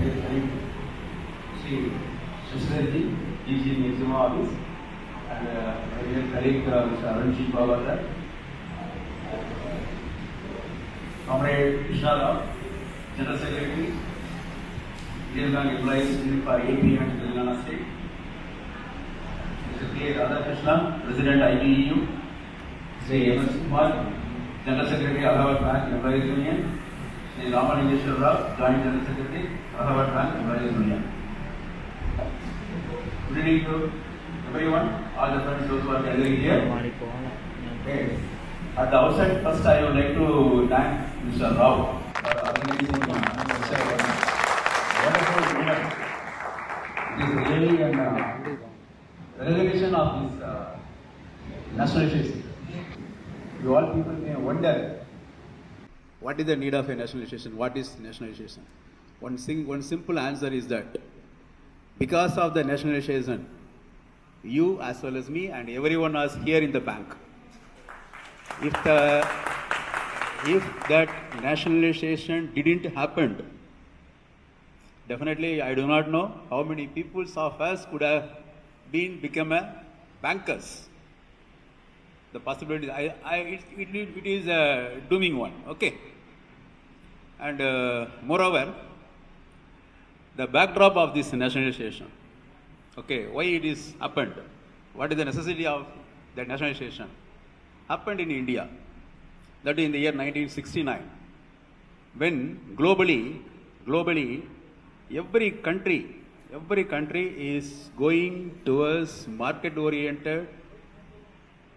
dear colleague, Sri Shashidharji, DG Maximum Office, and my dear colleague Mr. Arunji Babakar, Comrade Krishna Rao, General Secretary, Indian Bank Employees Union for AP and Telangana State, Mr. K. Radhakrishna, President IBEU, Mr. M.S. Kumar, General Secretary Allahabad Bank Employees Union, Sri Ramalingeshwar Rao, Joint General Secretary, Allahabad Bank Employees Union. Good evening to everyone, all the friends those who are gathering here. Okay. At the outset, first I would like to thank Mr. Rao for organizing such a wonderful event. It is really an recognition of this nationalization. You all people may wonder, what is the need of a nationalization? What is nationalization? One simple answer is that because of the nationalization, you as well as me and everyone else here in the bank, if that nationalization didn't happen, definitely I do not know how many people of us could have become a bankers. The possibility, it is a dooming one, okay. And moreover, the backdrop of this nationalization, okay, why it is happened, what is the necessity of the nationalization, happened in India, that in the year 1969, when globally, every country is going towards market-oriented,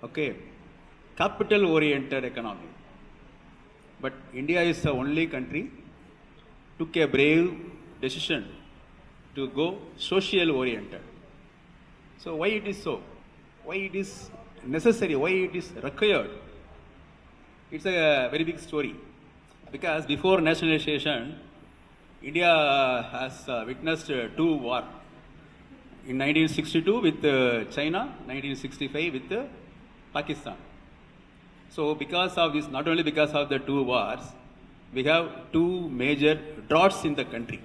okay, capital-oriented economy. But India is the only country took a brave decision to go social-oriented. So why it is so? Why it is necessary? Why it is required? It's a very big story. Because before nationalization, India has witnessed two wars. In 1962 with China, 1965 with Pakistan. So because of this, not only because of the two wars, we have two major droughts in the country.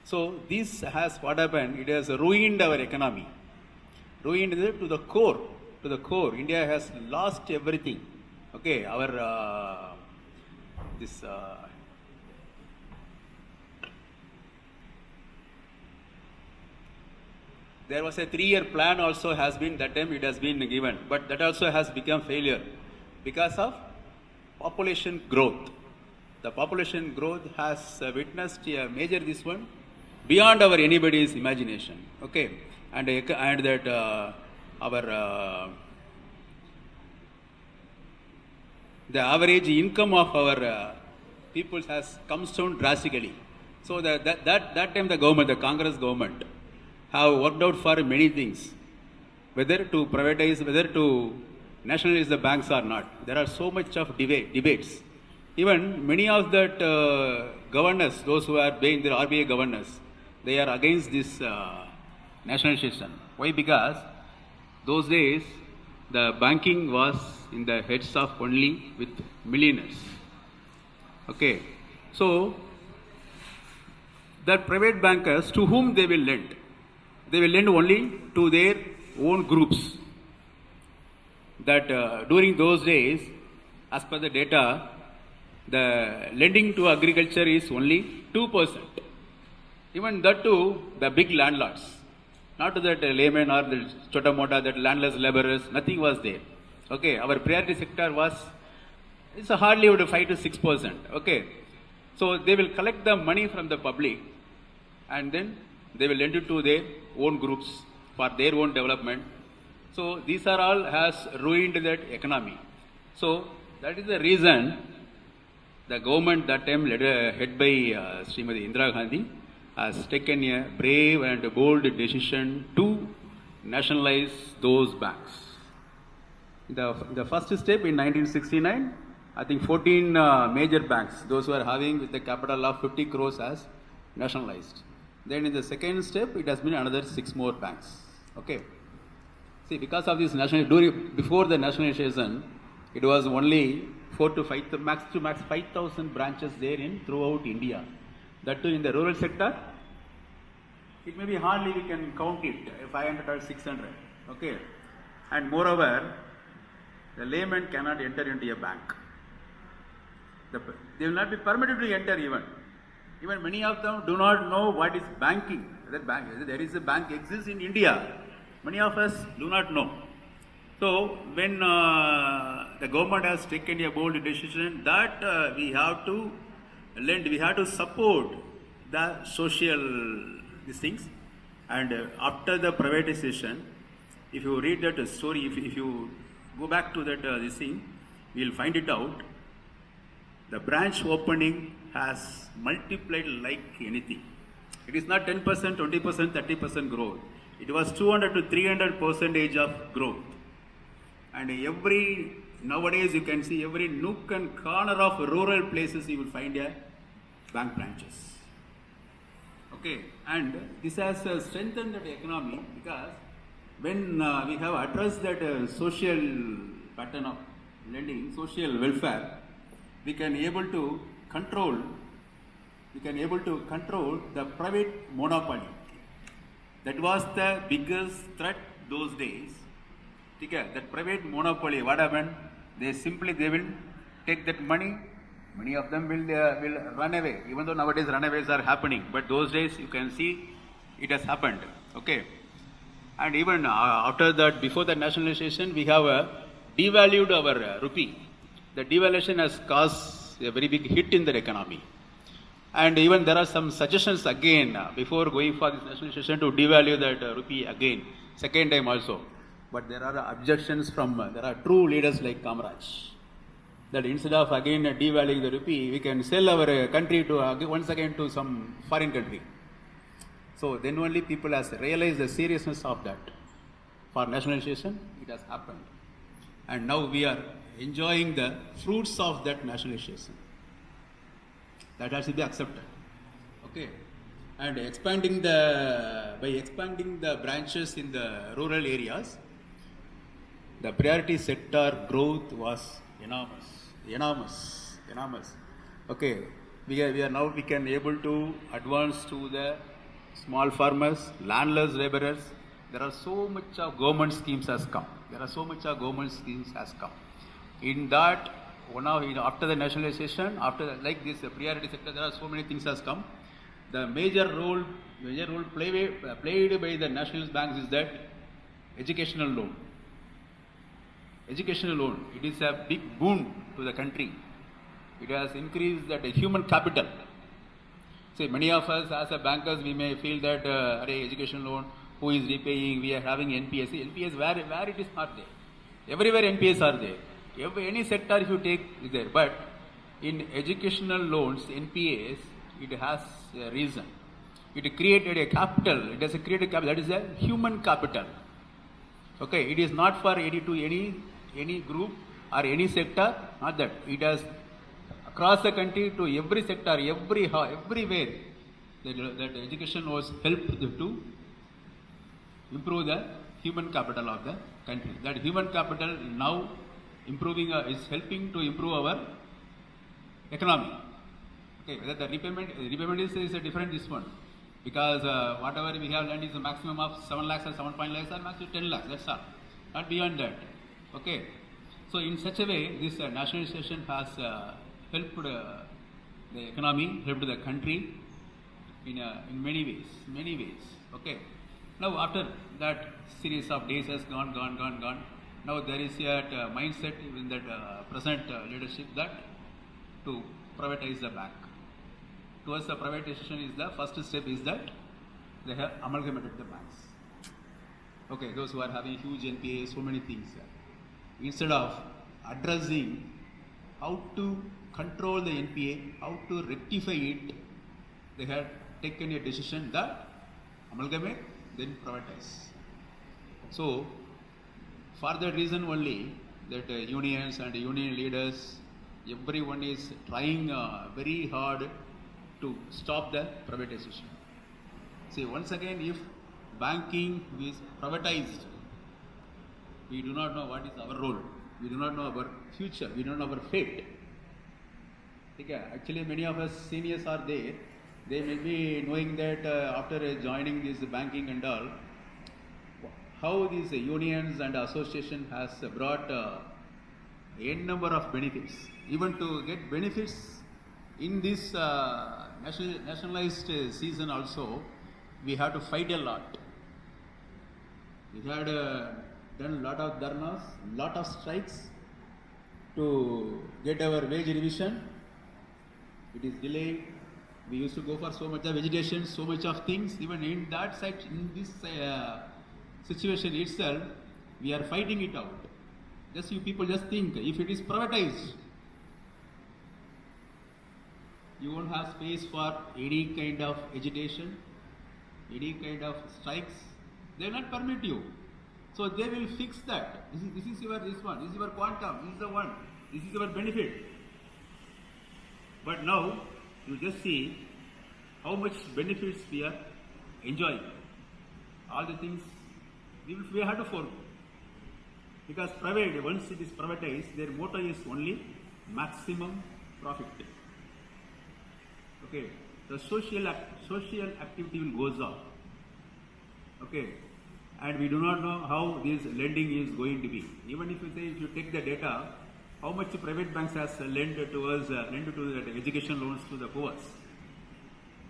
So this has what happened, it has ruined our economy. Ruined it to the core. India has lost everything. Okay, our there was a 3-year plan also has been, that time it has been given, but that also has become failure because of population growth. The population growth has witnessed a major this one beyond our anybody's imagination. Okay, and that the average income of our people has come down drastically. So that time the government, the Congress government, have worked out for many things, whether to privatize, whether to nationalize the banks or not. There are so much of debates. Even many of that governors, those who are being the RBI governors, they are against this nationalization. Why? Because those days the banking was in the heads of only with millionaires. Okay, so the private bankers, to whom they will lend? They will lend only to their own groups. That during those days, as per the data, the lending to agriculture is only 2%. Even that too, the big landlords. Not to that layman or the chota mota, that landless laborers, nothing was there. Okay, our priority sector was, it's hardly about 5 to 6%. Okay, so they will collect the money from the public and then they will lend it to their own groups for their own development. So these are all has ruined that economy. So that is the reason the government that time led by Srimati Indira Gandhi has taken a brave and bold decision to nationalize those banks. The first step in 1969, I think 14 major banks, those who are having with the capital of 50 crores has nationalized. Then in the second step, it has been another 6 more banks. Okay. See, because of this before the nationalization, it was only 4 to 5, max 5,000 branches there in throughout India. That too in the rural sector, it may be hardly we can count it, 500 or 600. Okay. And moreover, the layman cannot enter into a bank. They will not be permitted to enter even. Even many of them do not know what is banking. There is a bank exists in India. Many of us do not know. So when the government has taken a bold decision that we have to lend, we have to support the social these things. And after the privatization, if you read that story, if you go back to that this thing, we will find it out. The branch opening has multiplied like anything. It is not 10%, 20%, 30% growth. It was 200 to 300% of growth. And nowadays you can see every nook and corner of rural places you will find a bank branches. Okay, and this has strengthened the economy because when we have addressed that social pattern of lending, social welfare, we can able to control the private monopoly. That was the biggest threat those days. Okay, that private monopoly, what happened? They will take that money. Many of them will run away. Even though nowadays runaways are happening, but those days you can see it has happened. Okay, and even after that, before the nationalization, we have devalued our rupee. The devaluation has caused a very big hit in the economy. And even there are some suggestions again before going for this nationalization to devalue that rupee again, second time also. But there are objections from, there are true leaders like Kamaraj, that instead of again devaluing the rupee, we can sell our country to once again to some foreign country. So then only people has realized the seriousness of that. For nationalization, it has happened. And now we are enjoying the fruits of that nationalization. That has to be accepted. Okay. And by expanding the branches in the rural areas, the priority sector growth was enormous. Okay. We can able to advance to the small farmers, landless laborers. There are so much of government schemes has come. In that, after the nationalization, like this priority sector, there are so many things has come. The major role played by the national banks is that educational loan. It is a big boon to the country. It has increased that human capital. See, many of us as a bankers, we may feel that education loan, who is repaying? We are having NPS. NPS where it is not there. Everywhere NPS are there. Any sector if you take is there. But in educational loans, NPAs, it has a reason. It created a capital. It has created capital. That is a human capital. Okay, it is not for any group or any sector. Not that. It has across the country to every sector, everywhere. That education was helped to improve the human capital of the country. That human capital now improving is helping to improve our economy. Okay, the repayment is a different this one, because whatever we have lent is a maximum of 7 lakhs or 7.5 lakhs or maximum 10 lakhs. That's all, not beyond that. Okay, so in such a way, this nationalization has helped the economy, helped the country in many ways. Okay. Now after that series of days has gone. Now there is a mindset in that present leadership that to privatize the bank. Towards the privatization is the first step is that they have amalgamated the banks. Okay, those who are having huge NPA, so many things. Instead of addressing how to control the NPA, how to rectify it, they have taken a decision that amalgamate, then privatize. So, for that reason only, that unions and union leaders, everyone is trying very hard to stop the privatization. See, once again, if banking is privatized, we do not know what is our role. We do not know our future. We don't know our fate. Okay. Actually, many of us seniors are there. They may be knowing that after joining this banking and all, how these unions and association has brought n number of benefits. Even to get benefits in this nationalized season also, we have to fight a lot. We had done a lot of dharnas, lot of strikes to get our wage revision. It is delayed. We used to go for so much of vegetation, so much of things. Even in that side, in this situation itself, we are fighting it out. Just you people just think, if it is privatized, you won't have space for any kind of agitation, any kind of strikes. They will not permit you. So they will fix that. This is your quantum, this is the one, this is your benefit. But now you just see how much benefits we are enjoying. All the things we have to follow. Because private, once it is privatized, their motto is only maximum profit. Okay, the social activity will goes up. Okay, and we do not know how this lending is going to be. Even if you say, if you take the data, how much private banks has lent to the education loans to the poor.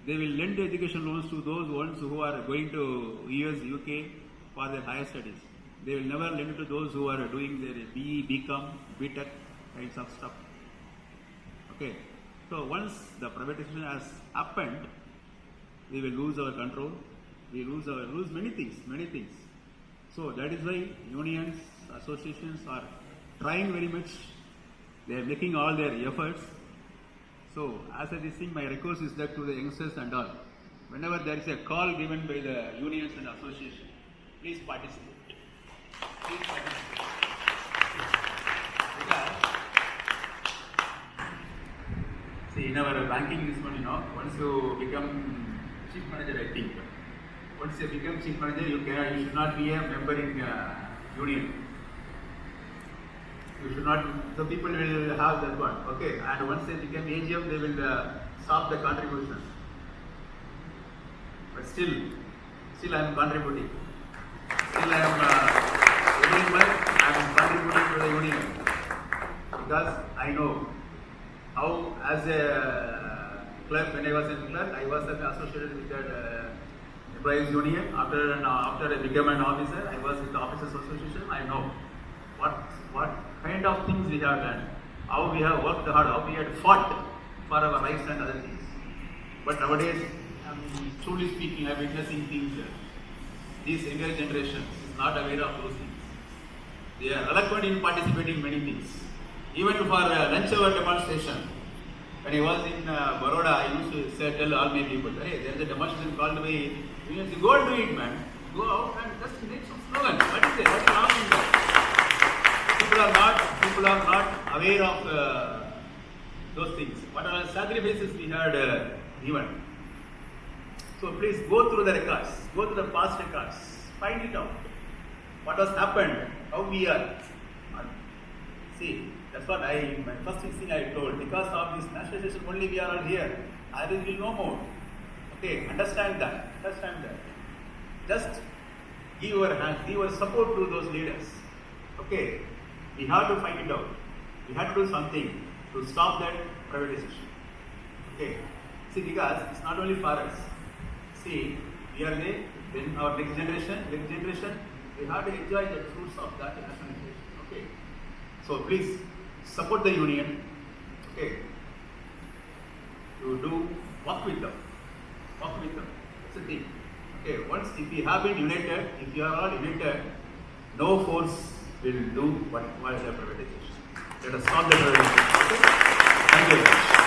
They will lend education loans to those ones who are going to US, UK for their higher studies. They will never lend to those who are doing their BE, BCom, BTech kinds of stuff. Okay, so once the privatization has happened, we will lose our control. We lose many things. So that is why unions, associations are trying very much. They are making all their efforts. So as I think, my request is that to the youngsters and all, whenever there is a call given by the unions and association, please participate. Please participate. Because, see, in our banking this one, once you become chief manager, I think. Once you become chief manager, you should not be a member in union. You should not. So people will have that one. Okay, and once they become AGM, they will stop the contribution. But still I am contributing. Still I am every month I am contributing to the union because I know how, as a clerk, when I was in clerk, I was associated with that employees union. After I became an officer, I was with the officers association. I know what kind of things we have done, how we have worked hard, how we had fought for our rights and other things. But nowadays, truly speaking, I am witnessing things. These younger generations is not aware of those things. They are reluctant in participating in many things. Even for lunch hour demonstration, when I was in Baroda, I used to tell all my people, hey, there is a demonstration called by unions. Go and do it, man. Go out and just make some slogan. What is it? What is wrong in that? People are not aware of those things. What are the sacrifices we had given? So please go through the records, go through the past records, find it out. What has happened? How we are? See, that's what my first thing I told. Because of this nationalization, only we are all here. Others will know more. Okay, understand that. Just give your hand, give your support to those leaders. Okay. We have to find it out. We have to do something to stop that privatization. Okay. See, because it's not only for us. See, we are there, then our next generation, we have to enjoy the fruits of that nationalization. Okay. So please support the union. Okay. You work with them. That's the thing. Okay. Once if we have been united, if you are all united, no force will do what is the privatization. Let us stop the privatization. Okay? Thank you very much.